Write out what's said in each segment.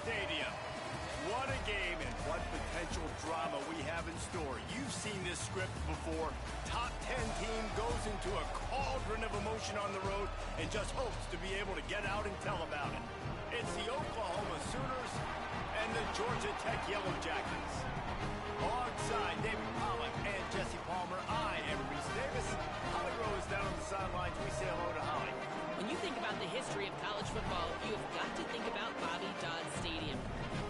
Stadium. What a game and what potential drama we have in store. You've seen this script before. Top 10 team goes into a cauldron of emotion on the road and just hopes to be able to get out and tell about it. It's the Oklahoma Sooners and the Georgia Tech Yellow Jackets. Alongside David Pollack and Jesse Palmer, I am Reese Davis. Holly Rowe is down on the sidelines. We say hello to Holly. When you think about the history of college football, you have got to think about Bobby Dodd Stadium.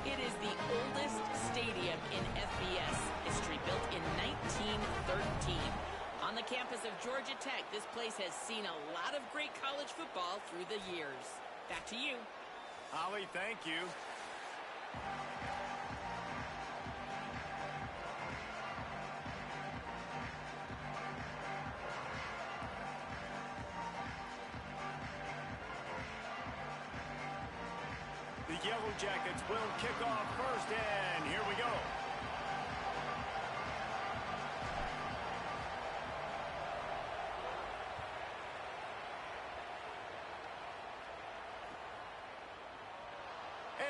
It is the oldest stadium in FBS history, built in 1913. On the campus of Georgia Tech, this place has seen a lot of great college football through the years. Back to you. Holly, thank you. The Yellow Jackets will kick off first, and here we go.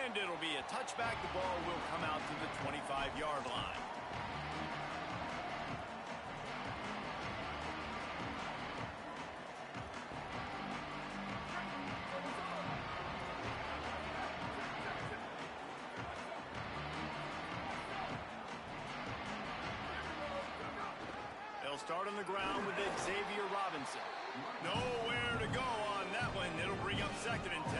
And it'll be a touchback. The ball will come out to the 25-yard line. They'll start on the ground with Xavier Robinson. Nowhere to go on that one. It'll bring up 2nd and 10.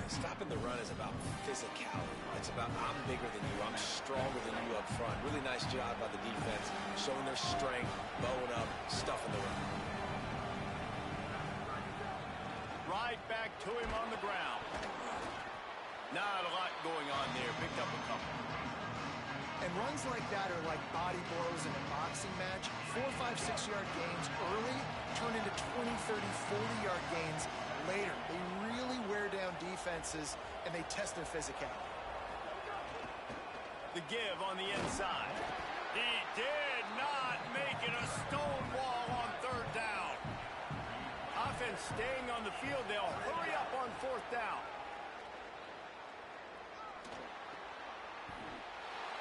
Stopping the run is about physicality. It's about I'm bigger than you, I'm stronger than you up front. Really nice job by the defense, showing their strength, bowing up, stuffing the run. Right back to him on the ground. Not a lot going on there. Picked up a couple. And runs like that are like body blows in a boxing match. 4, 5, 6-yard gains early turn into 20, 30, 40-yard gains later. They really wear down defenses, and they test their physicality. The give on the inside. He did not make it a stone wall on 3rd down. Offense staying on the field. They'll hurry up on 4th down.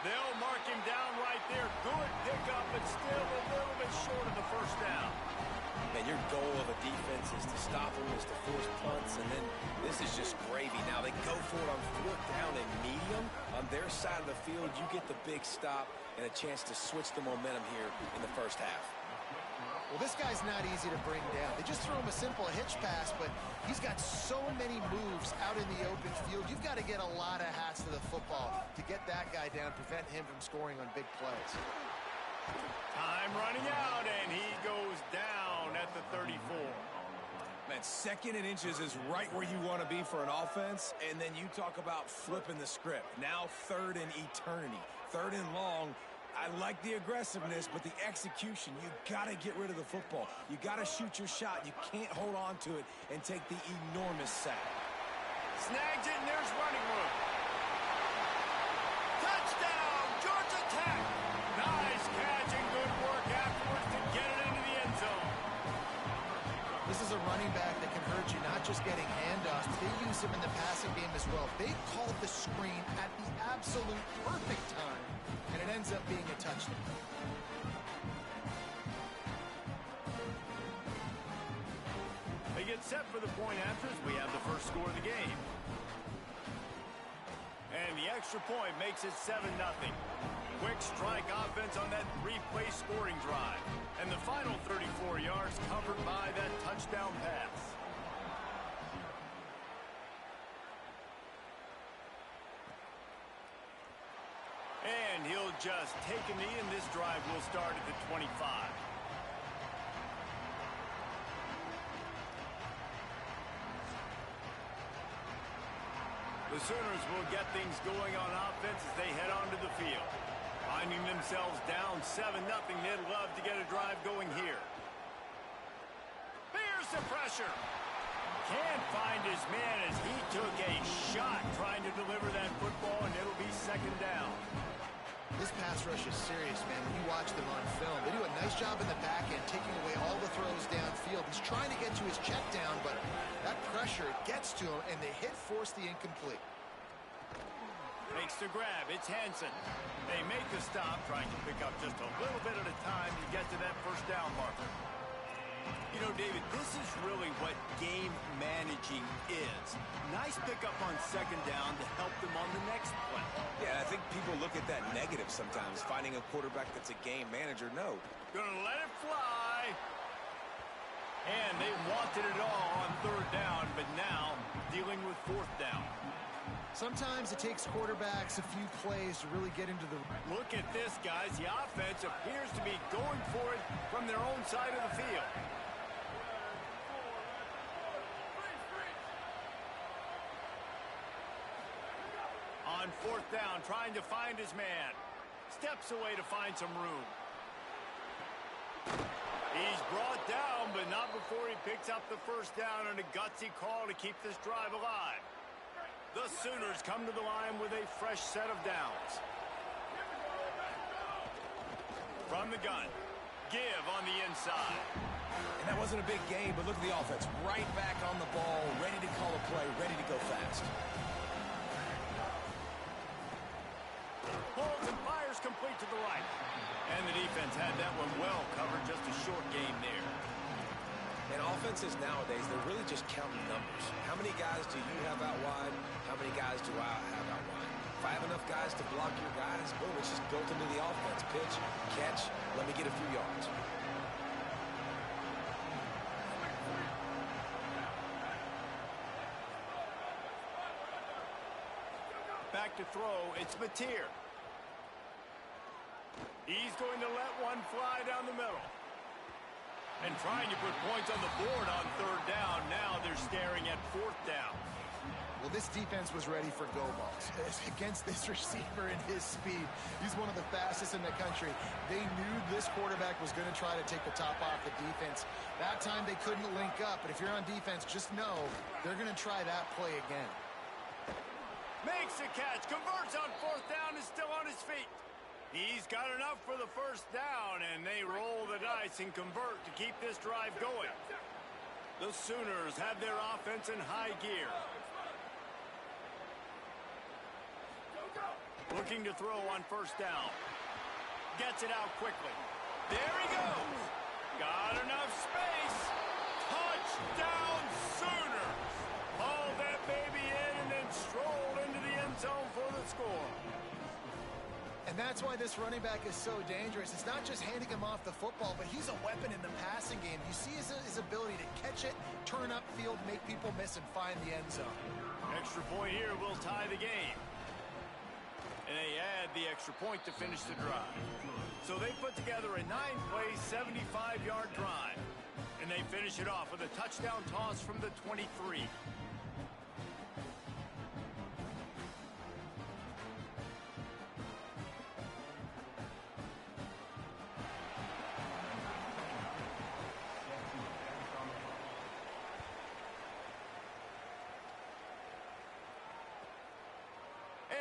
They'll mark him down right there. Good pickup, but still a little bit short of the 1st down. Man, your goal of a defense is to stop them, is to force punts, and then this is just gravy. Now they go for it on 4th down and medium. On their side of the field, you get the big stop and a chance to switch the momentum here in the 1st half. Well, this guy's not easy to bring down. They just throw him a simple hitch pass, but he's got so many moves out in the open field. You've got to get a lot of hats to the football to get that guy down, prevent him from scoring on big plays. Time running out, and he goes down at the 34. Man, 2nd and inches is right where you want to be for an offense, and then you talk about flipping the script. Now 3rd and eternity, 3rd and long. I like the aggressiveness, but the execution, you got to get rid of the football. You got to shoot your shot. You can't hold on to it and take the enormous sack. Snags it, and there's running room. Touchdown, Georgia Tech. Nice catch and good work afterwards to get it into the end zone. This is a running back that can hurt you, not just getting handoffs. They use him in the passing game as well. They called the screen at the absolute perfect time, and it ends up being a touchdown. They get set for the point after as we have the first score of the game. And the extra point makes it 7-0. Quick strike offense on that 3-play scoring drive. And the final 34 yards covered by that touchdown pass. And he'll just take a knee, and this drive will start at the 25. The Sooners will get things going on offense as they head onto the field. Finding themselves down 7-0, they'd love to get a drive going here. Here's the pressure. Can't find his man as he took a shot trying to deliver that football, and it'll be 2nd down. This pass rush is serious, man. When you watch them on film, they do a nice job in the back end, taking away all the throws downfield. He's trying to get to his check down, but that pressure gets to him, and the hit forced the incomplete. Makes the grab. It's Hansen. They make the stop, trying to pick up just a little bit at a time to get to that first down marker. You know, David, this is really what game managing is. Nice pickup on second down to help them on the next play. Yeah, I think people look at that negative sometimes, finding a quarterback that's a game manager. No. Gonna let it fly. And they wanted it all on third down, but now dealing with fourth down. Sometimes it takes quarterbacks a few plays to really get into the... Look at this, guys. The offense appears to be going for it from their own side of the field. On fourth down, trying to find his man. Steps away to find some room. He's brought down, but not before he picks up the first down and a gutsy call to keep this drive alive. The Sooners come to the line with a fresh set of downs. From the gun, give on the inside. And that wasn't a big gain, but look at the offense. Right back on the ball, ready to call a play, ready to go fast. Holds and fires complete to the right. And the defense had that one well covered, just a short game there. And offenses nowadays, they're really just counting numbers. How many guys do you have out wide? How many guys do I have out wide? If I have enough guys to block your guys, boom, it's just built into the offense. Pitch, catch, let me get a few yards. Back to throw, it's Mateer. He's going to let one fly down the middle. And trying to put points on the board on third down. Now they're staring at fourth down. Well, this defense was ready for go balls. Against this receiver and his speed, he's one of the fastest in the country. They knew this quarterback was going to try to take the top off the defense. That time they couldn't link up, but if you're on defense, just know they're going to try that play again. Makes the catch, converts on fourth down, is still on his feet. He's got enough for the first down, and they roll the dice and convert to keep this drive going. The Sooners have their offense in high gear. Looking to throw on first down. Gets it out quickly. There he goes. Got enough space. Touchdown Sooners. Hauled that baby in and then strolled into the end zone for the score. And that's why this running back is so dangerous. It's not just handing him off the football, but he's a weapon in the passing game. You see his ability to catch it, turn upfield, make people miss, and find the end zone. Extra point here will tie the game. And they add the extra point to finish the drive. So they put together a 9-play, 75-yard drive. And they finish it off with a touchdown toss from the 23.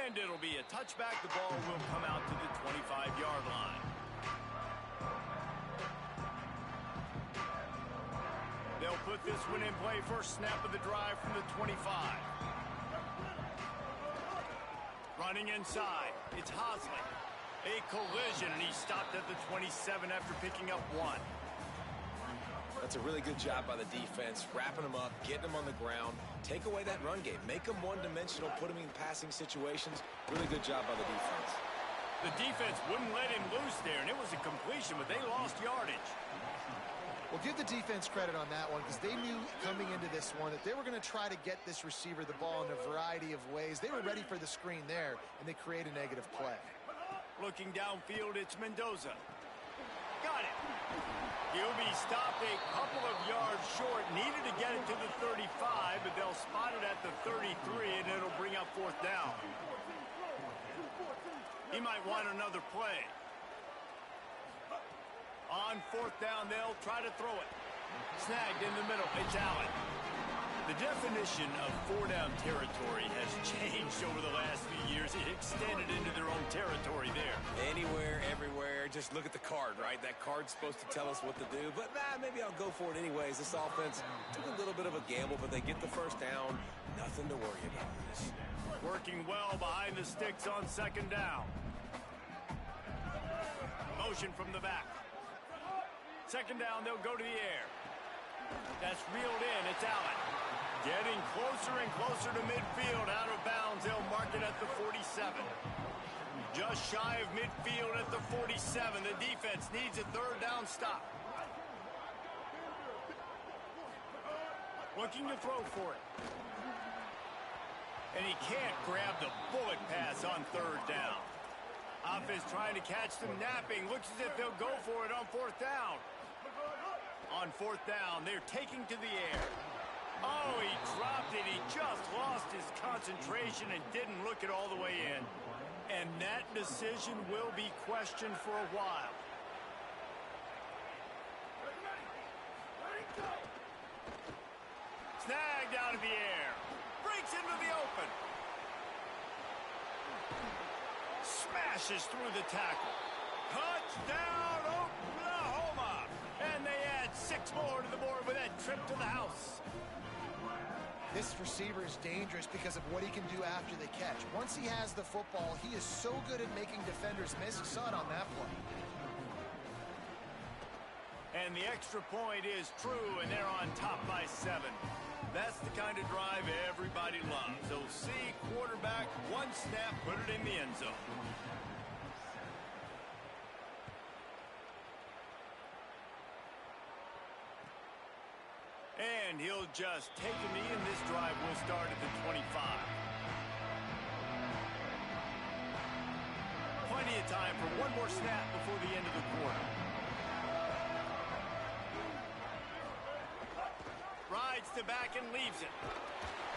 And it'll be a touchback. The ball will come out to the 25-yard line. They'll put this one in play. First snap of the drive from the 25. Running inside. It's Hosley. A collision, and he stopped at the 27 after picking up one. That's a really good job by the defense, wrapping them up, getting them on the ground. Take away that run game. Make them one-dimensional, put them in passing situations. Really good job by the defense. The defense wouldn't let him loose there, and it was a completion, but they lost yardage. Well, give the defense credit on that one because they knew coming into this one that they were going to try to get this receiver the ball in a variety of ways. They were ready for the screen there, and they create a negative play. Looking downfield, it's Mendoza. Got it. He'll be stopped a couple of yards short. Needed to get it to the 35, but they'll spot it at the 33, and it'll bring up fourth down. He might want another play. On fourth down, they'll try to throw it. Snagged in the middle. It's Allen. The definition of four-down territory has changed over the last few years. It extended into their own territory there. Anywhere, everywhere. Just look at the card, right? That card's supposed to tell us what to do. But maybe I'll go for it anyways. This offense took a little bit of a gamble, but they get the first down. Nothing to worry about this. Working well behind the sticks on second down. Motion from the back. Second down, they'll go to the air. That's reeled in. It's Allen. Getting closer and closer to midfield. Out of bounds. They'll mark it at the 47. Just shy of midfield at the 47. The defense needs a third down stop. Looking to throw for it. And he can't grab the bullet pass on third down. Offense trying to catch them napping. Looks as if they'll go for it on fourth down. On fourth down, they're taking to the air. Oh, he dropped it. He just lost his concentration and didn't look it all the way in. And that decision will be questioned for a while. Snagged out of the air. Breaks into the open. Smashes through the tackle. Touchdown, Oklahoma! And they add 6 more to the board with that trip to the house. This receiver is dangerous because of what he can do after the catch. Once he has the football, he is so good at making defenders miss. You saw it on that play. And the extra point is true, and they're on top by 7. That's the kind of drive everybody loves. OC quarterback, one snap, put it in the end zone. And he'll just take a knee, and this drive will start at the 25. Plenty of time for one more snap before the end of the quarter. Rides to back and leaves it.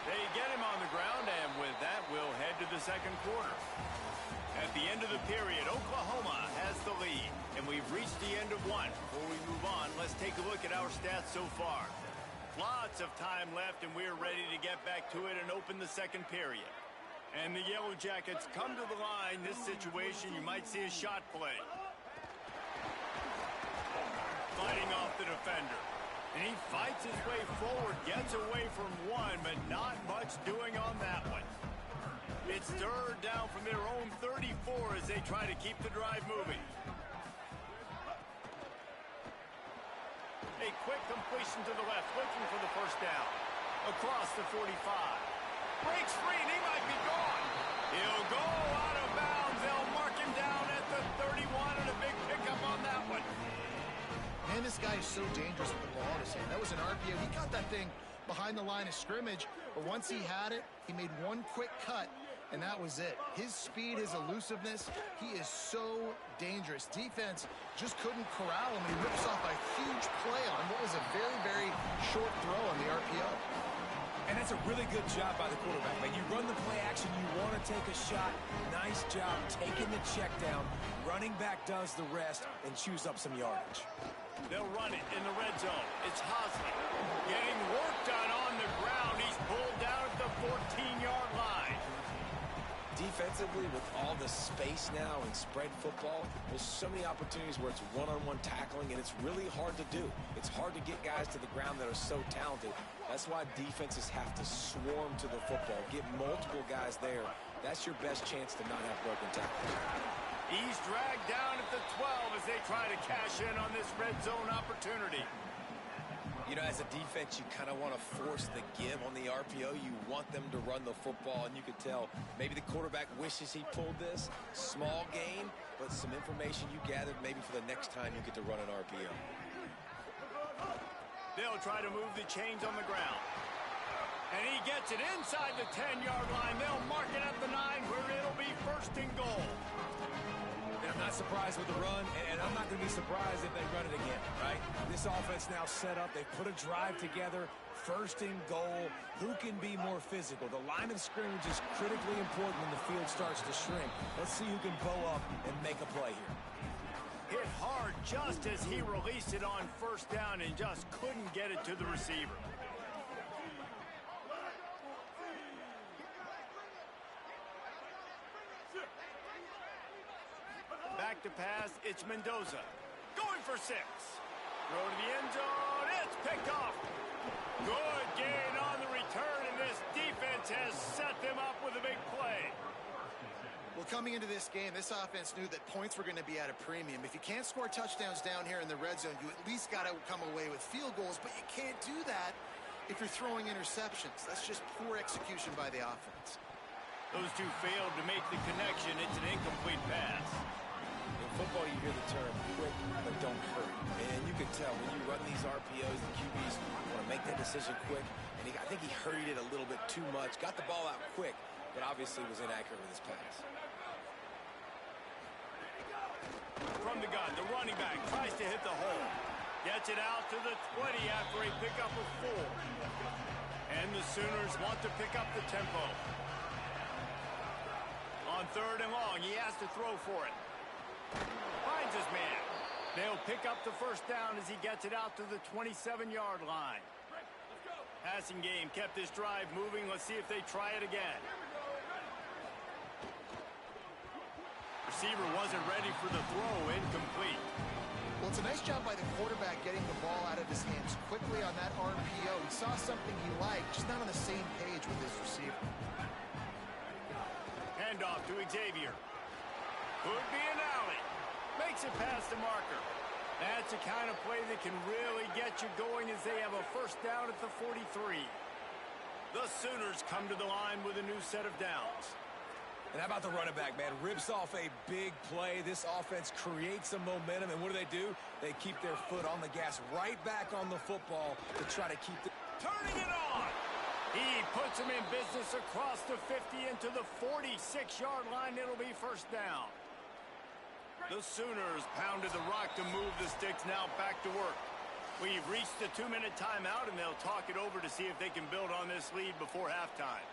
They get him on the ground, and with that, we'll head to the second quarter. At the end of the period, Oklahoma has the lead, and we've reached the end of one. Before we move on, let's take a look at our stats so far. Lots of time left, and we're ready to get back to it and open the second period. And the Yellow Jackets come to the line. This situation, you might see a shot play. Fighting off the defender. And he fights his way forward, gets away from one, but not much doing on that one. It's third down from their own 34 as they try to keep the drive moving. A quick completion to the left, looking for the first down. Across the 45. Breaks free, and he might be gone. He'll go out of bounds. They'll mark him down at the 31, and a big pickup on that one. Man, this guy is so dangerous with the ball in his hand. That was an RPO. He got that thing behind the line of scrimmage, but once he had it, he made one quick cut, and that was it. His speed, his elusiveness, he is so dangerous. Defense just couldn't corral him. He rips off a huge play on what was a very, very short throw on the RPO. And that's a really good job by the quarterback. When you run the play action, you want to take a shot. Nice job taking the check down. Running back does the rest and chews up some yardage. They'll run it in the red zone. It's Hosley getting work done on the ground. He's pulled down at the 14-yard line. Defensively, with all the space now and spread football, there's so many opportunities where it's one-on-one tackling, and it's really hard to do. It's hard to get guys to the ground that are so talented. That's why defenses have to swarm to the football, get multiple guys there. That's your best chance to not have broken tackles. He's dragged down at the 12 as they try to cash in on this red zone opportunity. You know, as a defense, you kind of want to force the give on the RPO. You want them to run the football, and you can tell maybe the quarterback wishes he pulled this. Small gain, but some information you gathered maybe for the next time you get to run an RPO. They'll try to move the chains on the ground. And he gets it inside the 10-yard line. They'll mark it at the 9 where it'll be first and goal. And I'm not surprised with the run, and I'm not going to be surprised if they run it again, right? This offense now set up. They've put a drive together. First and goal. Who can be more physical? The line of scrimmage is critically important when the field starts to shrink. Let's see who can bow up and make a play here. Hit hard just as he released it on first down and just couldn't get it to the receiver. Back to pass, it's Mendoza. Going for 6. Throw to the end zone, it's picked off. Good gain on the return, and this defense has set them up with a big play. Well, coming into this game, this offense knew that points were going to be at a premium. If you can't score touchdowns down here in the red zone, you at least got to come away with field goals, but you can't do that if you're throwing interceptions. That's just poor execution by the offense. Those two failed to make the connection. It's an incomplete pass. In football, you hear the term quick, but don't hurry. And you can tell when you run these RPOs, the QBs want to make that decision quick. And I think he hurried it a little bit too much. Got the ball out quick, but obviously was inaccurate with his pass. From the gun, the running back tries to hit the hole. Gets it out to the 20 after a pickup of 4. And the Sooners want to pick up the tempo. On 3rd and long, he has to throw for it. Finds his man. They'll pick up the first down as he gets it out to the 27-yard line. Passing game kept this drive moving. Let's see if they try it again. Receiver wasn't ready for the throw. Incomplete. Well, it's a nice job by the quarterback getting the ball out of his hands quickly on that RPO. He saw something he liked, just not on the same page with his receiver. Handoff to Xavier. Could be an alley. Makes it past the marker. That's the kind of play that can really get you going as they have a first down at the 43. The Sooners come to the line with a new set of downs. And how about the running back, man? Rips off a big play. This offense creates some momentum, and what do? They keep their foot on the gas, right back on the football to try to keep the... Turning it on! He puts him in business across the 50 into the 46-yard line. It'll be first down. The Sooners pounded the rock to move the sticks, now back to work. We've reached the 2-minute timeout, and they'll talk it over to see if they can build on this lead before halftime.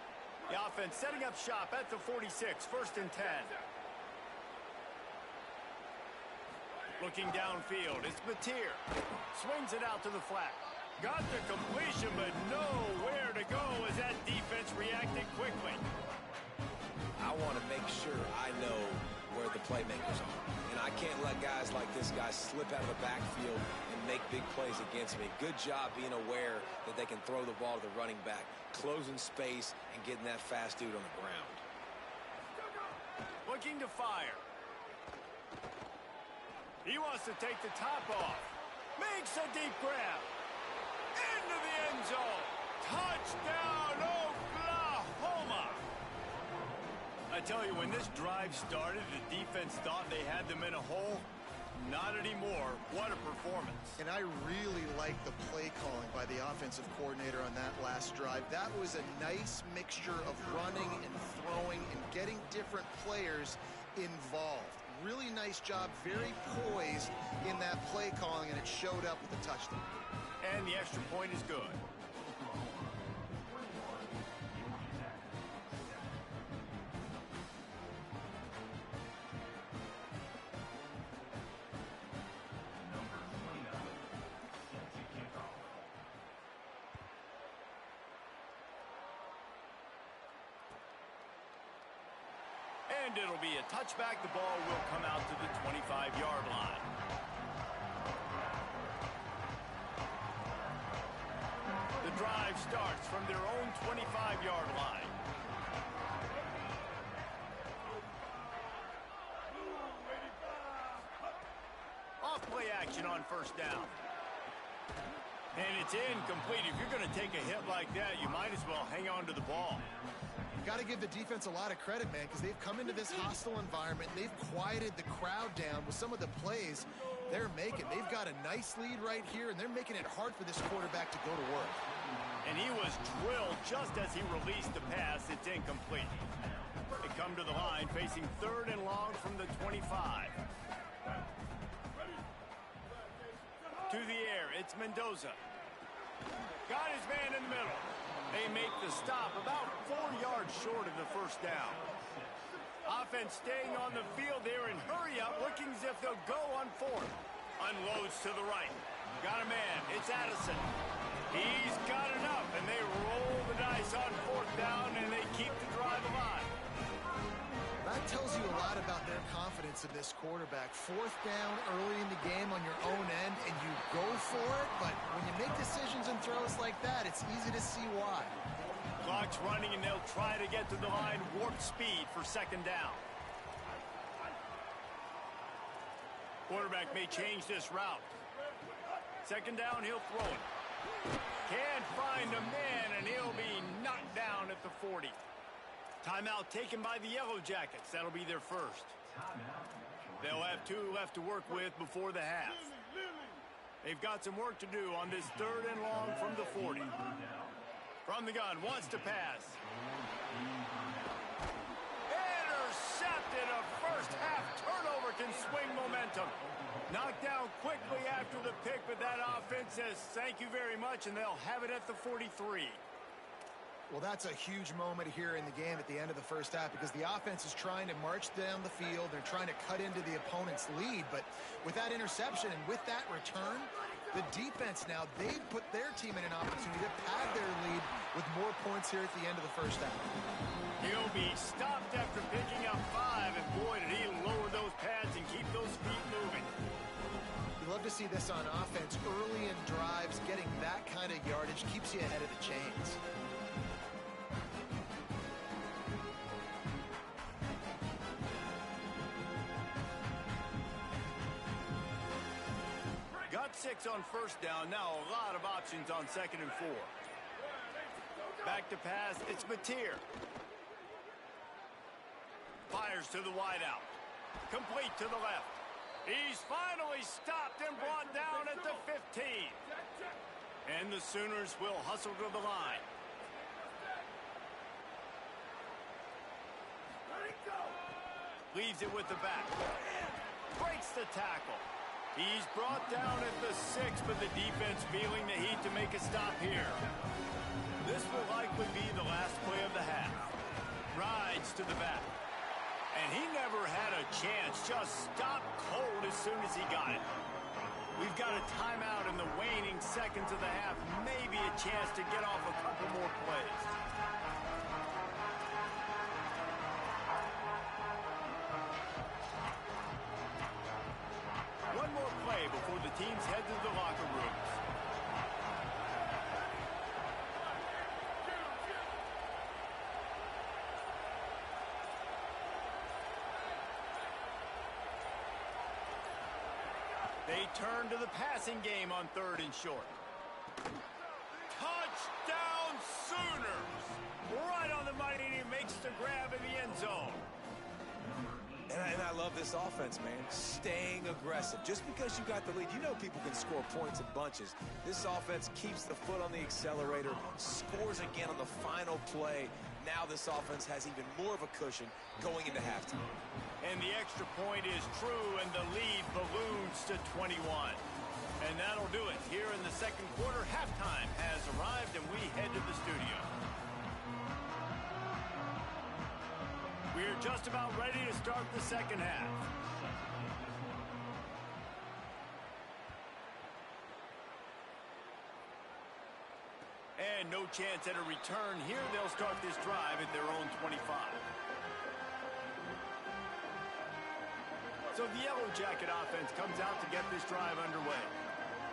The offense setting up shop at the 46, 1st and 10. Looking downfield, it's Mateer. Swings it out to the flat. Got the completion, but nowhere to go as that defense reacted quickly. I want to make sure I know where the playmakers are. And I can't let guys like this guy slip out of the backfield and make big plays against me. Good job being aware that they can throw the ball to the running back, closing space, and getting that fast dude on the ground. Looking to fire. He wants to take the top off. Makes a deep grab. Into the end zone. Touchdown, Oklahoma! I tell you, when this drive started, the defense thought they had them in a hole. Not anymore. What a performance. And I really like the play calling by the offensive coordinator on that last drive. That was a nice mixture of running and throwing and getting different players involved. Really nice job, very poised in that play calling, and it showed up with a touchdown. And the extra point is good. And it'll be a touchback. The ball will come out to the 25-yard line. The drive starts from their own 25-yard line. Off play action on first down. And it's incomplete. If you're going to take a hit like that, you might as well hang on to the ball. Got to give the defense a lot of credit, man, because they've come into this hostile environment. They've quieted the crowd down with some of the plays they're making. They've got a nice lead right here, and they're making it hard for this quarterback to go to work. And he was drilled just as he released the pass. It's incomplete. They come to the line facing 3rd and long from the 25. To the air, it's Mendoza. Got his man in the middle. They make the stop about 4 yards short of the first down. Offense staying on the field there and hurry up, looking as if they'll go on 4th. Unloads to the right. Got a man. It's Addison. He's got enough, and they roll the dice on 4th down, and they keep the drive alive. That tells you a lot about their confidence in this quarterback. Fourth down early in the game on your own end, and you go for it, but when you make decisions and throws like that, it's easy to see why. Clock's running, and they'll try to get to the line warp speed for second down. Quarterback may change this route. Second down, he'll throw it. Can't find a man, and he'll be knocked down at the 40. Timeout taken by the Yellow Jackets. That'll be their first. They'll have 2 left to work with before the half. They've got some work to do on this third and long from the 40. From the gun, wants to pass. Intercepted. A first half turnover can swing momentum. Knocked down quickly after the pick, but that offense says thank you very much, and they'll have it at the 43. Well, that's a huge moment here in the game at the end of the first half because the offense is trying to march down the field. They're trying to cut into the opponent's lead, but with that interception and with that return, the defense now, they've put their team in an opportunity to pad their lead with more points here at the end of the first half. He'll be stopped after picking up 5, and boy, did he lower those pads and keep those feet moving. You love to see this on offense. Early in drives, getting that kind of yardage keeps you ahead of the chains. Got 6 on first down. Now a lot of options on second and 4. Back to pass. It's Mateer. Fires to the wideout. Complete to the left. He's finally stopped and brought down at the 15. And the Sooners will hustle to the line. Leaves it with the back. Breaks the tackle. He's brought down at the 6, but the defense feeling the heat to make a stop here. This will likely be the last play of the half. Rides to the back. And he never had a chance. Just stopped cold as soon as he got it. We've got a timeout in the waning seconds of the half. Maybe a chance to get off a couple more plays. One more play before the teams head to the locker rooms. They turn to the passing game on third and short. Touchdown Sooners! Right on the money, and he makes the grab in the end zone. And I love this offense, man. Staying aggressive. Just because you got the lead, you know people can score points in bunches. This offense keeps the foot on the accelerator, scores again on the final play. Now this offense has even more of a cushion going into halftime. And the extra point is true, and the lead balloons to 21. And that'll do it. Here in the second quarter, halftime has arrived, and we head to the studio. We're just about ready to start the second half. And no chance at a return here. They'll start this drive at their own 25. So the Yellow Jacket offense comes out to get this drive underway.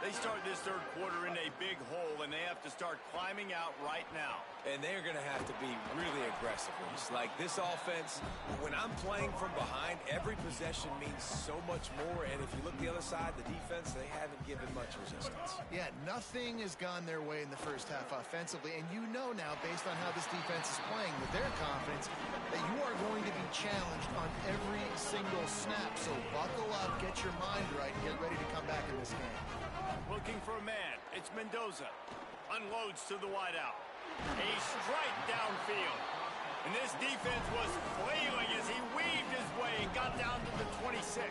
They start this third quarter in a big hole, and they have to start climbing out right now. And they're going to have to be really aggressive. It's like this offense, when I'm playing from behind, every possession means so much more. And if you look the other side, the defense, they haven't given much resistance. Yeah, nothing has gone their way in the first half offensively. And you know now, based on how this defense is playing with their confidence, that you are going to be challenged on every single snap. So buckle up, get your mind right, and get ready to come back in this game. Looking for a man. It's Mendoza. Unloads to the wideout. A strike downfield. And this defense was flailing as he weaved his way and got down to the 26.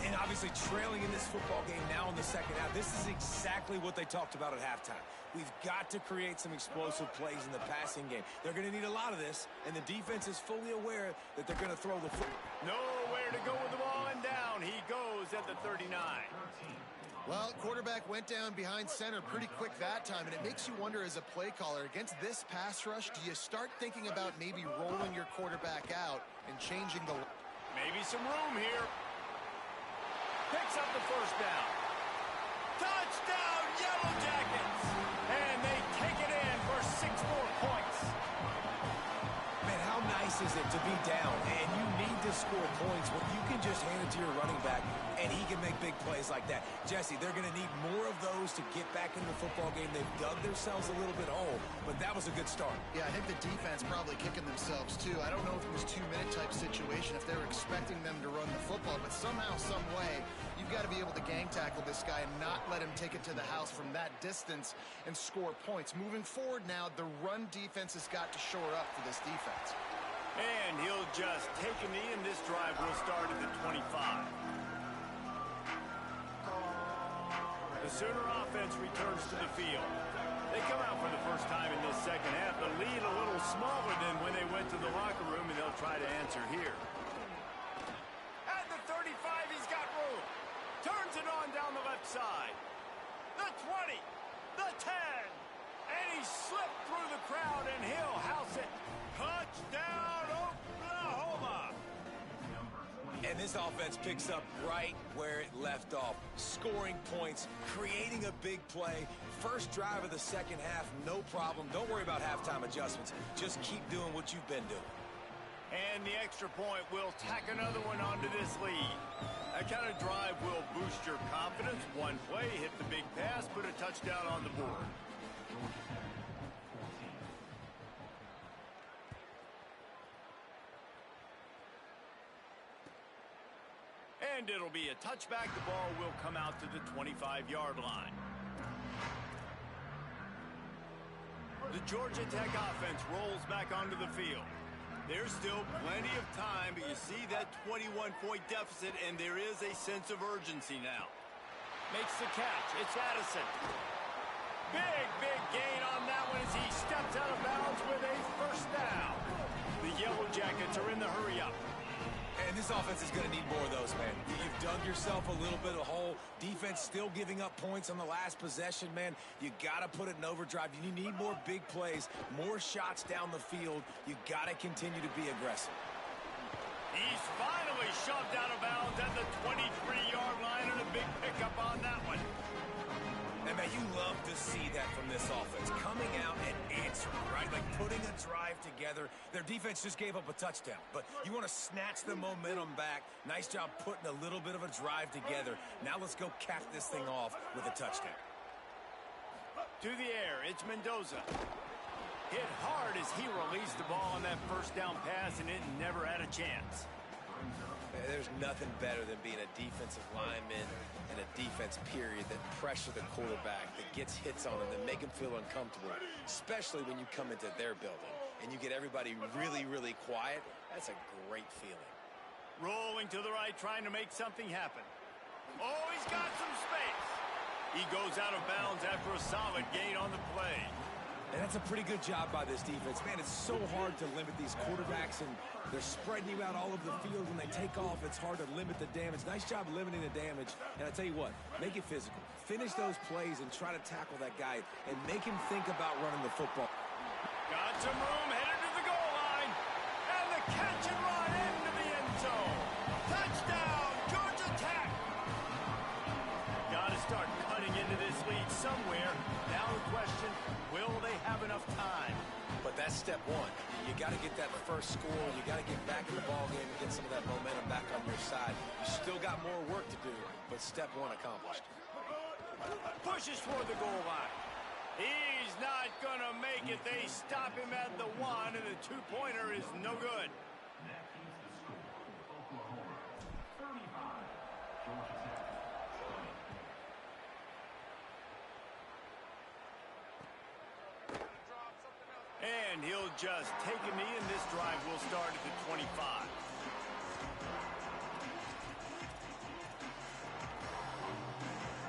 And obviously trailing in this football game now in the second half. This is exactly what they talked about at halftime. We've got to create some explosive plays in the passing game. They're going to need a lot of this, and the defense is fully aware that they're going to throw the football. Nowhere to go with the ball, and down. He goes at the 39. Well, quarterback went down behind center pretty quick that time, and it makes you wonder as a play caller, against this pass rush, do you start thinking about maybe rolling your quarterback out and changing the... Maybe some room here. Picks up the first down. Touchdown, Yellow Jackets! And they take it in for 6 more points. Man, how nice is it to be down and you need to score points when you can just hand it to your running back and he can make big plays like that. Jesse, they're going to need more of those to get back in the football game. They've dug themselves a little bit hole, but that was a good start. Yeah, I think the defense probably kicking themselves too. I don't know if it was 2-minute type situation, if they were expecting them to run the football, but somehow, some way, you've got to be able to gang tackle this guy and not let him take it to the house from that distance and score points. Moving forward now, the run defense has got to shore up for this defense. And he'll just take a knee, and this drive will start at the 25. The Sooner offense returns to the field. They come out for the first time in this second half. The lead a little smaller than when they went to the locker room, and they'll try to answer here. At the 35, he's got room. Turns it on down the left side. The 20, the 10, and he slipped through the crowd, and he'll house it. Touchdown, Oklahoma! And this offense picks up right where it left off. Scoring points, creating a big play. First drive of the second half, no problem. Don't worry about halftime adjustments. Just keep doing what you've been doing. And the extra point will tack another one onto this lead. That kind of drive will boost your confidence. One play, hit the big pass, put a touchdown on the board. And it'll be a touchback. The ball will come out to the 25-yard line. The Georgia Tech offense rolls back onto the field. There's still plenty of time, but you see that 21-point deficit, and there is a sense of urgency now. Makes the catch. It's Addison. Big, big gain on that one as he steps out of bounds with a first down. The Yellow Jackets are in the hurry-up. And this offense is going to need more of those, man. You've dug yourself a little bit of a hole. Defense still giving up points on the last possession, man. You got to put it in overdrive. You need more big plays, more shots down the field. You got to continue to be aggressive. He's finally shoved out of bounds at the 23-yard line, and a big pickup on that one. And, man, you love to see that from this offense. Coming out and answering, right? Like putting a drive together. Their defense just gave up a touchdown, but you want to snatch the momentum back. Nice job putting a little bit of a drive together. Now let's go cap this thing off with a touchdown. To the air, it's Mendoza. Hit hard as he released the ball on that first down pass, and it never had a chance. There's nothing better than being a defensive lineman and a defense period that pressure the quarterback, that gets hits on him, that make him feel uncomfortable, especially when you come into their building and you get everybody really, really quiet. That's a great feeling. Rolling to the right, trying to make something happen. Oh, he's got some space. He goes out of bounds after a solid gain on the play. And that's a pretty good job by this defense. Man, it's so hard to limit these quarterbacks, and they're spreading you out all over the field. When they take off, it's hard to limit the damage. Nice job limiting the damage. And I tell you what, make it physical. Finish those plays and try to tackle that guy and make him think about running the football. Got some room, headed to the goal line. And the catch and run into the end zone. Touchdown, Georgia Tech. Got to start cutting into this lead somewhere. Now the question, will they have enough time? But that's step one. You got to get that first score. You got to get back in the ball game and get some of that momentum back on your side. You still got more work to do, but step one accomplished. Pushes toward the goal line. He's not going to make it. They stop him at the 1, and the two-pointer is no good. And he'll just take a knee, and this drive will start at the 25.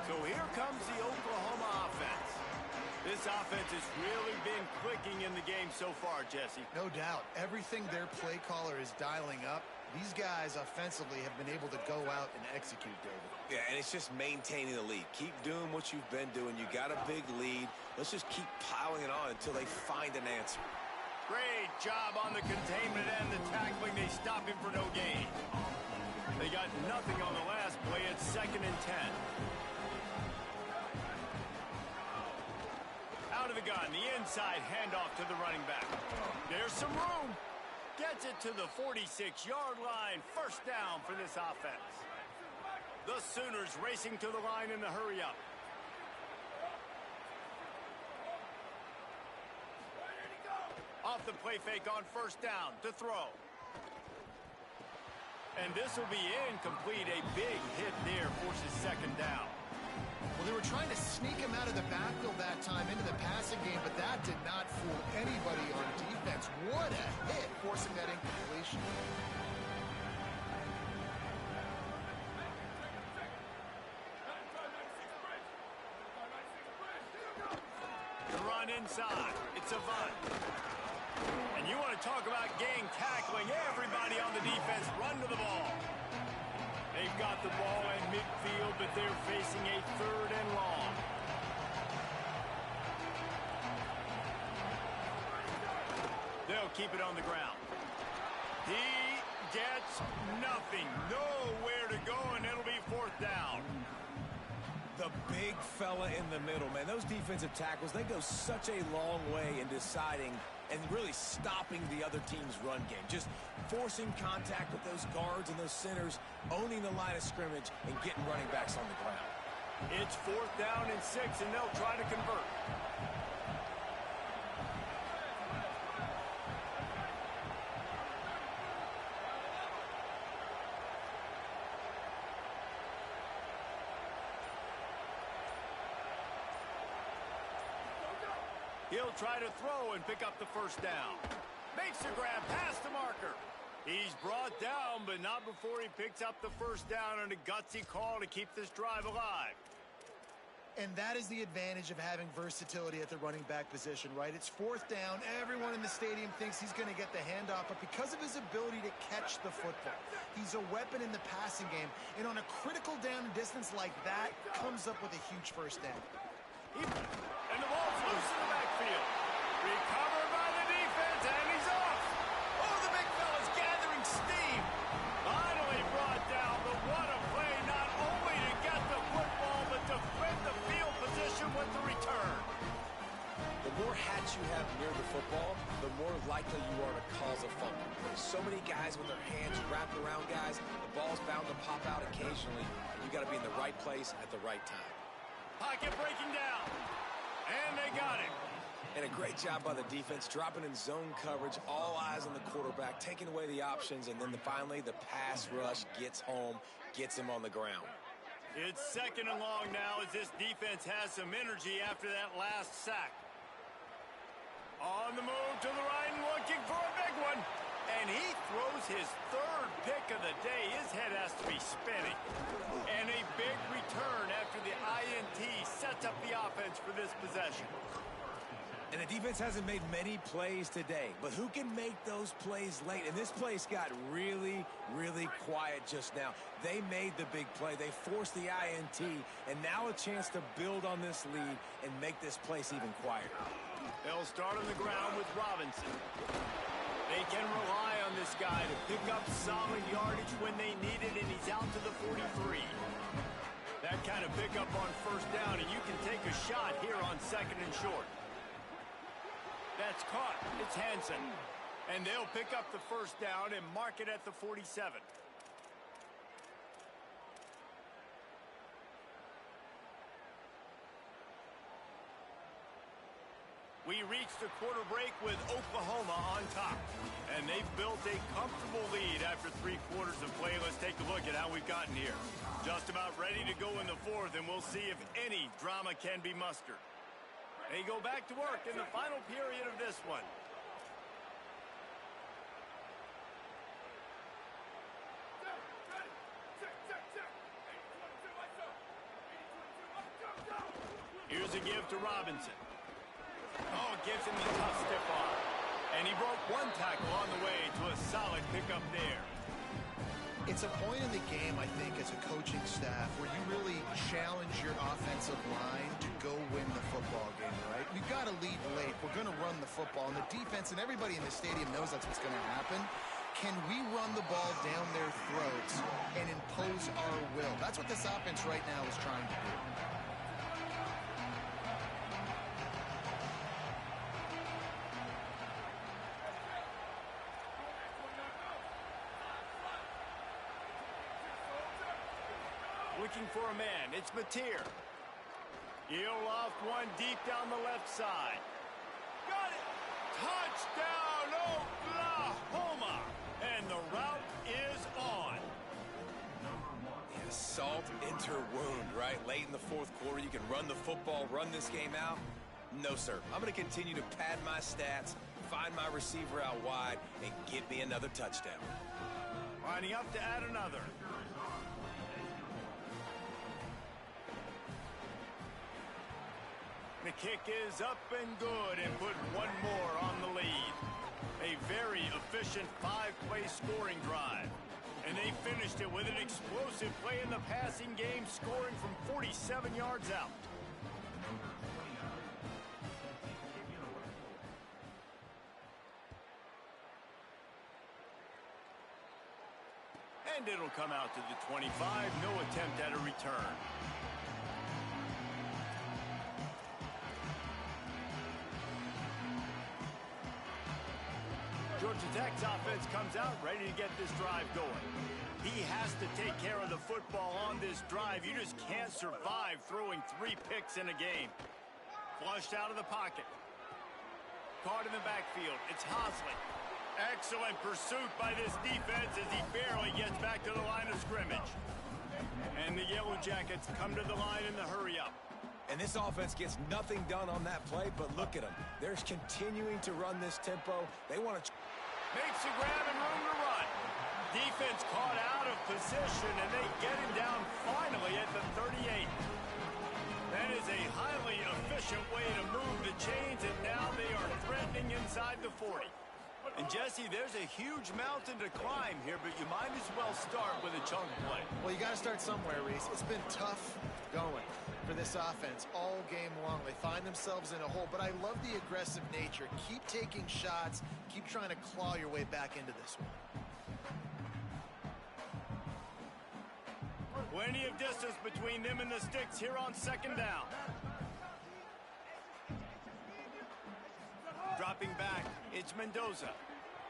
So here comes the Oklahoma offense. This offense has really been clicking in the game so far, Jesse. No doubt. Everything their play caller is dialing up, These guys offensively have been able to go out and execute, David. Yeah, and it's just maintaining the lead. Keep doing what you've been doing. You got a big lead. Let's just keep piling it on until they find an answer. Great job on the containment and the tackling. They stop him for no gain. They got nothing on the last play. It's 2nd and 10. Out of the gun, the inside handoff to the running back. There's some room. Gets it to the 46-yard line. First down for this offense. The Sooners racing to the line in the hurry-up. Off the play fake on first down to throw. And this will be incomplete. A big hit there forces 2nd down. Well, they were trying to sneak him out of the backfield that time into the passing game, but that did not fool anybody on defense. What a hit, forcing that incompletion. The run inside. It's Avant. And you want to talk about gang tackling. Everybody on the defense run to the ball. They've got the ball in midfield, but they're facing a 3rd and long. They'll keep it on the ground. He gets nothing. Nowhere to go, and it'll be 4th down. The big fella in the middle, man. Those defensive tackles, they go such a long way in deciding and really stopping the other team's run game. Just forcing contact with those guards and those centers, owning the line of scrimmage, and getting running backs on the ground. It's 4th down and 6, and they'll try to convert. He'll try to throw and pick up the first down. Makes the grab past the marker. He's brought down, but not before he picks up the first down on a gutsy call to keep this drive alive. And that is the advantage of having versatility at the running back position, right? It's 4th down. Everyone in the stadium thinks he's going to get the handoff, but because of his ability to catch the football, he's a weapon in the passing game. And on a critical down distance like that, comes up with a huge first down. And the ball's loose in the backfield. Recovered by the defense, and he's off. Oh, the big fella's gathering steam. Finally brought down, but what a play, not only to get the football, but to flip the field position with the return. The more hats you have near the football, the more likely you are to cause a fumble. There's so many guys with their hands wrapped around guys, the ball's bound to pop out occasionally, and you got to be in the right place at the right time. Pocket breaking down. And they got it. And a great job by the defense, dropping in zone coverage, all eyes on the quarterback, taking away the options, and then finally the pass rush gets home, gets him on the ground. It's 2nd and long now as this defense has some energy after that last sack. On the move to the right and looking for a big one. And he throws his 3rd pick of the day. His head has to be spinning. And a big return after the INT sets up the offense for this possession. And the defense hasn't made many plays today, but who can make those plays late? And this place got really, really quiet just now. They made the big play. They forced the INT, and now a chance to build on this lead and make this place even quieter. They'll start on the ground with Robinson. They can rely on this guy to pick up solid yardage when they need it, and he's out to the 43. That kind of pickup on first down, and you can take a shot here on 2nd and short. That's caught. It's Hansen. And they'll pick up the first down and mark it at the 47. We reached the quarter break with Oklahoma on top. And they've built a comfortable lead after 3 quarters of play. Let's take a look at how we've gotten here. Just about ready to go in the 4th, and we'll see if any drama can be mustered. They go back to work in the final period of this one. Here's a give to Robinson. Oh, gives him the tough stiff arm. And he broke one tackle on the way to a solid pickup there. It's a point in the game, I think, as a coaching staff where you really challenge your offensive line to go win the football game, right? We've got to lead late. We're going to run the football. And the defense and everybody in the stadium knows that's what's going to happen. Can we run the ball down their throats and impose our will? That's what this offense right now is trying to do. Looking for a man. It's Mateer. He'll loft one deep down the left side. Got it! Touchdown, Oklahoma! And the route is on. Yeah, salt enter wound, right? Late in the fourth quarter, you can run the football, run this game out. No, sir. I'm going to continue to pad my stats, find my receiver out wide, and get me another touchdown. Lining up to add another. The kick is up and good and put one more on the lead. A very efficient five-play scoring drive. And they finished it with an explosive play in the passing game, scoring from 47 yards out. And it'll come out to the 25. No attempt at a return. Georgia Tech's offense comes out ready to get this drive going. He has to take care of the football on this drive. You just can't survive throwing 3 picks in a game. Flushed out of the pocket. Caught in the backfield. It's Hosley. Excellent pursuit by this defense as he barely gets back to the line of scrimmage. And the Yellow Jackets come to the line in the hurry-up. And this offense gets nothing done on that play, but look at them. They're continuing to run this tempo. They want to... Makes a grab and room to run. Defense caught out of position, and they get him down finally at the 38. That is a highly efficient way to move the chains, and now they are threatening inside the 40. And, Jesse, there's a huge mountain to climb here, but you might as well start with a chunk play. Well, you got to start somewhere, Reese. It's been tough going for this offense all game long. They find themselves in a hole, but I love the aggressive nature. Keep taking shots. Keep trying to claw your way back into this one. Plenty of distance between them and the sticks here on second down. Dropping back, it's Mendoza.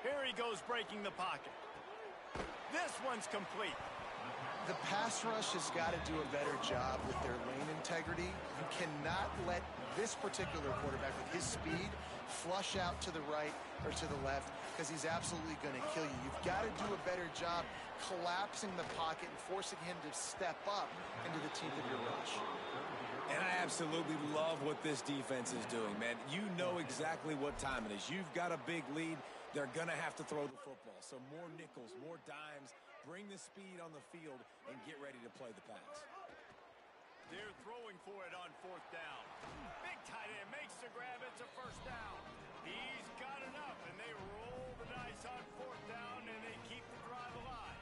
Here he goes breaking the pocket. This one's complete. The pass rush has got to do a better job with their lane integrity. You cannot let this particular quarterback with his speed flush out to the right or to the left because he's absolutely going to kill you. You've got to do a better job collapsing the pocket and forcing him to step up into the teeth of your rush. And I absolutely love what this defense is doing, man. You know exactly what time it is. You've got a big lead. They're going to have to throw the football. So more nickels, more dimes. Bring the speed on the field and get ready to play the pass. They're throwing for it on fourth down. Big tight end makes the grab. It's a first down. He's got enough, and they roll the dice on fourth down, and they keep the drive alive.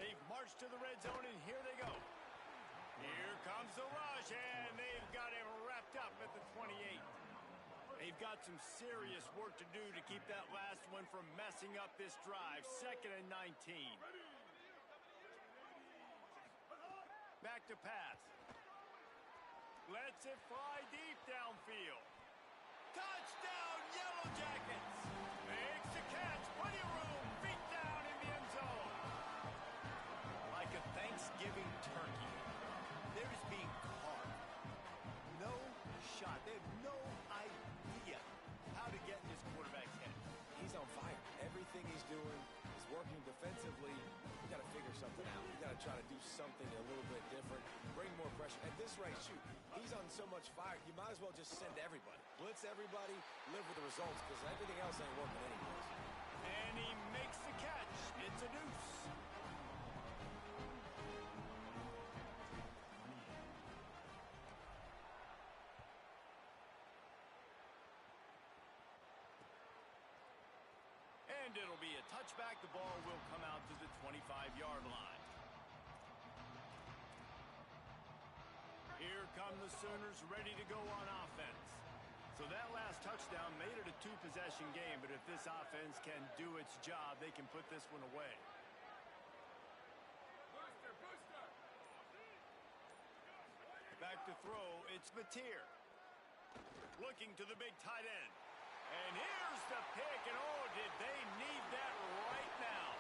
They've marched to the red zone, and here they go. Here comes the rush, and they've got him wrapped up at the 28. They've got some serious work to do to keep that last one from messing up this drive. 2nd and 19. Back to pass. Lets it fly deep downfield. Touchdown, Yellow Jackets. Makes the catch. Plenty of room. Feet down in the end zone. Like a Thanksgiving turkey. They're just being caught. No shot. They have no idea how to get in this quarterback's head. He's on fire. Everything he's doing is working defensively. We got to figure something out. We got to try to do something a little bit different. Bring more pressure. At this rate, shoot, he's on so much fire, you might as well just send everybody. Blitz everybody, live with the results, because everything else ain't working anyways. And he makes the catch. It's a deuce. And And it'll be a touchback. The ball will come out to the 25-yard line. Here come the Sooners ready to go on offense. So that last touchdown made it a two-possession game, but if this offense can do its job, they can put this one away. Back to throw, it's Mateer. Looking to the big tight end. And here's the pick, and oh, did they need that right now.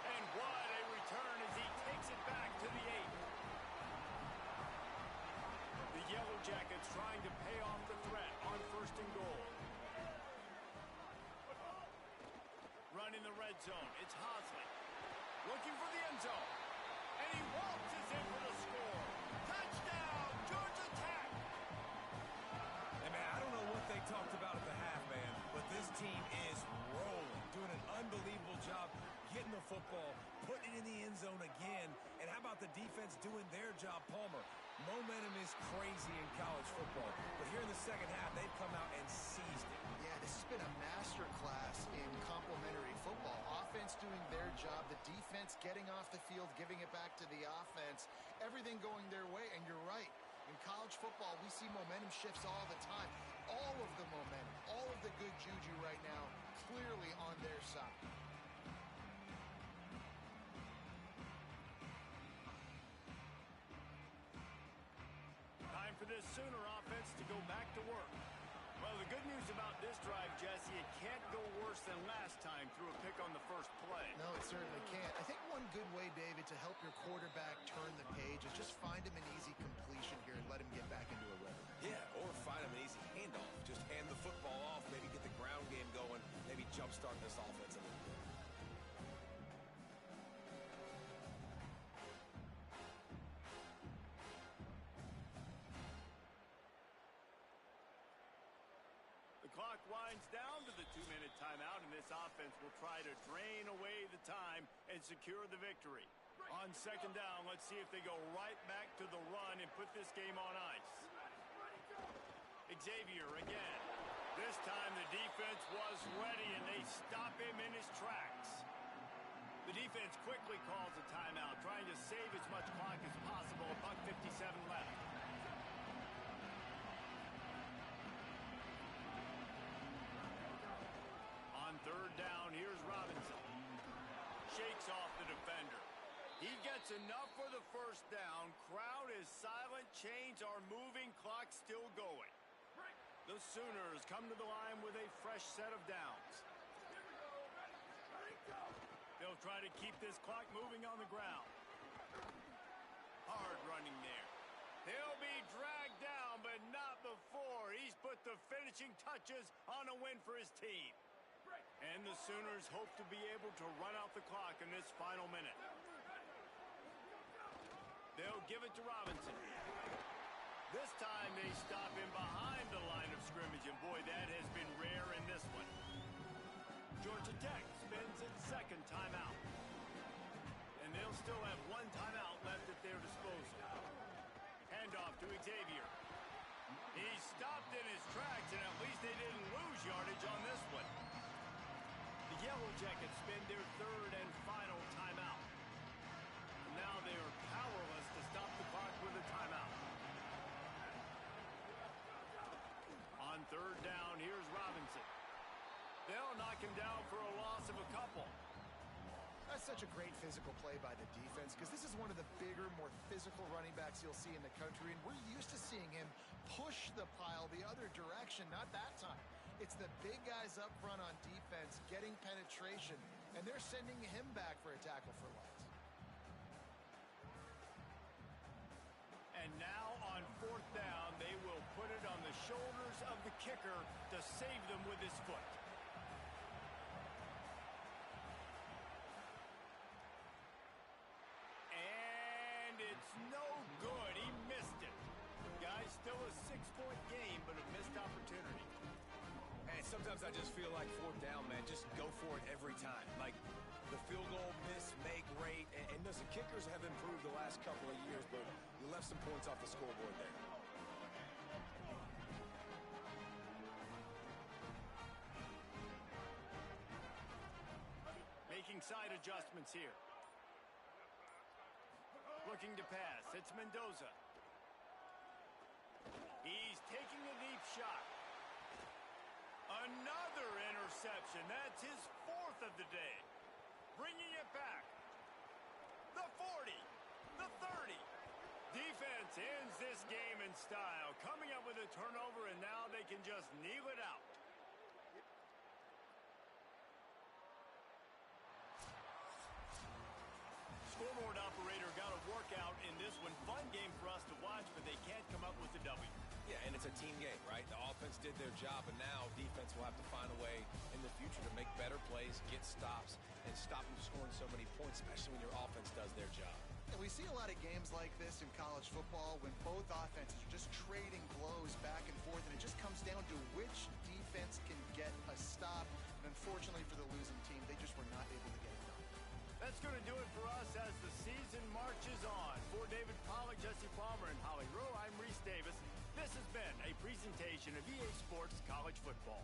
And what a return as he takes it back to the 8. The Yellow Jackets trying to pay off the threat on 1st and goal. Running the red zone, it's Hosley. Looking for the end zone. And he waltzes in for the score. Touchdown, Georgia Tech! Hey, man, I don't know what they talked about at the half, man, but this team is rolling, doing an unbelievable job getting the football, putting it in the end zone again. And how about the defense doing their job, Palmer? Momentum is crazy in college football, but here in the second half, they've come out and seized it. Yeah, this has been a masterclass in complementary football. Offense doing their job, the defense getting off the field, giving it back to the offense, everything going their way, and you're right. In college football, we see momentum shifts all the time. All of the momentum, all of the good juju right now, clearly on their side. Time for this Sooner offense to go back to work. Well, the good news about this drive, Jesse, it can't go worse than last time through a pick on the first play. No, it certainly can't. I think one good way, David, to help your quarterback turn the page is just find him an easy completion here and let him get back into a rhythm. Yeah, or find him an easy handoff. Just hand the football off, maybe get the ground game going, maybe jumpstart this offense a little bit. The clock winds down to the 2-minute timeout, and this offense will try to drain away the time and secure the victory. On 2nd down, let's see if they go right back to the run and put this game on ice. Xavier again. This time the defense was ready, and they stop him in his tracks. The defense quickly calls a timeout, trying to save as much clock as possible. $1:57 left. On 3rd down, here's Robinson. Shakes off the defender. He gets enough for the 1st down. Crowd is silent. Chains are moving. Clock still going. The Sooners come to the line with a fresh set of downs. They'll try to keep this clock moving on the ground. Hard running there. He'll be dragged down, but not before. He's put the finishing touches on a win for his team. And the Sooners hope to be able to run out the clock in this final minute. They'll give it to Robinson. This time they stop him behind the line of scrimmage, and boy, that has been rare in this one. Georgia Tech spends its 2nd timeout. And they'll still have 1 timeout left at their disposal. Handoff to Xavier. He stopped in his tracks, and at least they didn't lose yardage on this one. The Yellow Jackets spend their 3rd and final timeout. And now they are powerless to stop the clock with a timeout. On 3rd down, here's Robinson. They'll knock him down for a loss of a couple. That's such a great physical play by the defense because this is one of the bigger, more physical running backs you'll see in the country, and we're used to seeing him push the pile the other direction. Not that time. It's the big guys up front on defense getting penetration, and they're sending him back for a tackle for loss. And now on 4th down, they will put it on the shoulders of the kicker to save them with his foot. And it's no good. He missed it. Guys, still a 6-point game, but a missed opportunity. And sometimes I just feel like 4th down, man, just go for it every time. Like the field goal miss, make rate. And listen, kickers have improved the last couple of years, but you left some points off the scoreboard there. making side adjustments here. Looking to pass. It's Mendoza. He's taking a deep shot. Another interception. That's his 4th of the day. Bringing it back. The 40. The 30. Defense ends this game in style. Coming up with a turnover, and now they can just kneel it out. Scoreboard operator got a workout in this one. Fun game for us to watch, but they can't come up with the W. Yeah, and it's a team game, right? The offense did their job, and now defense will have to find a way in the future to make better plays, get stops, and stop them scoring so many points, especially when your offense does their job. And we see a lot of games like this in college football when both offenses are just trading blows back and forth, and it just comes down to which defense can get a stop. And unfortunately for the losing team, they just were not able to get it done. That's going to do it for us as the season marches on. For David Pollack, Jesse Palmer, and Holly Rowe, I'm Reese Davis. This has been a presentation of EA Sports College Football.